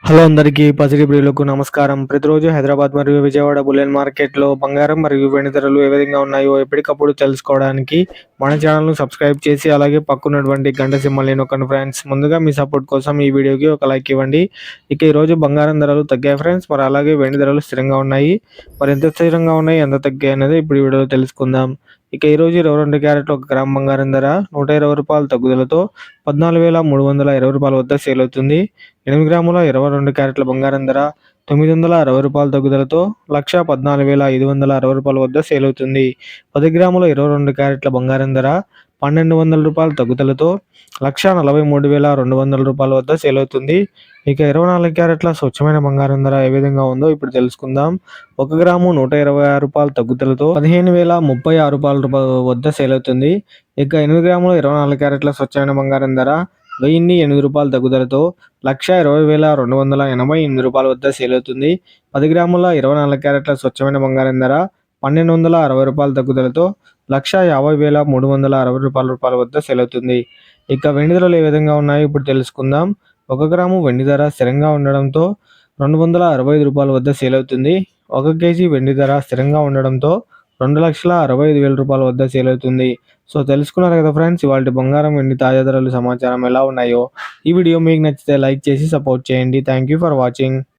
Hello అందరికీ పసిడి ప్రియులకు నమస్కారం. ప్రతిరోజు హైదరాబాద్ మరియు విజయవాడ బులియన్ మార్కెట్‌లో బంగారం మరియు వెండి ధరలు ఏ విధంగా ఉన్నాయో ఎప్పటికప్పుడు తెలుసుకోవడానికి మన ఛానెల్‌ను సబ్స్క్రైబ్ చేసి అలాగే పక్కనున్నటువంటి గంట సింబల్‌ని నొక్కండి ఫ్రెండ్స్. ముందుగా మీ సపోర్ట్ కోసం ఈ వీడియోకి ఒక లైక్ ఇవ్వండి. ఇక ఈరోజు బంగారం ధరలు తగ్గాయి ఫ్రెండ్స్. మరి అలాగే వెండి ధరలు స్థిరంగా ఉన్నాయి. మరి ఎంత స్థిరంగా ఉన్నాయి, ఎంత తగ్గాయి అనేది ఇప్పుడు ఈ వీడియోలో తెలుసుకుందాం. ఇక ఈరోజు 22 క్యారెట్ల 1 గ్రామ్ బంగారం ధర రూ. 120 తగ్గుదలతో రూ. 14,320 వద్ద సేల్ అవుతుంది. 8 గ్రాముల 22 క్యారెట్ల బంగారం ధర రూ. 960 తగ్గుదలతో రూ. 1,14,560 వద్ద సేల్ అవుతుంది. 10 గ్రాముల 22 క్యారెట్ల బంగారం ధర రూ. 1,200 తగ్గుదలతో రూ. 1,43,200 వద్ద సేల్ అవుతుంది. ఇక 24 క్యారెట్ల స్వచ్ఛమైన బంగారం ధర ఏ విధంగా ఉందో ఇప్పుడు తెలుసుకుందాం. 1 గ్రాము రూ. 126 తగ్గుదలతో రూ. 15,036 వద్ద సేల్ అవుతుంది. ఇక 8 గ్రాముల 24 క్యారెట్ల స్వచ్ఛమైన బంగారం ధర రూ. 1,008 తగ్గుదలతో రూ. 1,20,188 వద్ద సేల్ అవుతుంది. 10 గ్రాముల 24 క్యారెట్ల స్వచ్ఛమైన బంగారం ధర రూ. 1,260 తగ్గుదలతో రూ. 1,50,360 వద్ద సేల్ అవుతుంది. ఇక వెండి ధరలు ఏ విధంగా ఉన్నాయో ఇప్పుడు తెలుసుకుందాం. 1 గ్రాము వెండి ధర స్థిరంగా ఉండడంతో రూ. 265 వద్ద సేల్ అవుతుంది. 1 కేజీ వెండి ధర స్థిరంగా ఉండడంతో రూ. 2,65,000 వద్ద సేల్ అవుతుంది. సో తెలుసుకున్నారు కదా ఫ్రెండ్స్, ఇవాళ బంగారం వెండి తాజా ధరలు సమాచారం ఎలా ఉన్నాయో. ఈ వీడియో మీకు నచ్చితే లైక్ చేసి సపోర్ట్ చేయండి. Thank you for watching.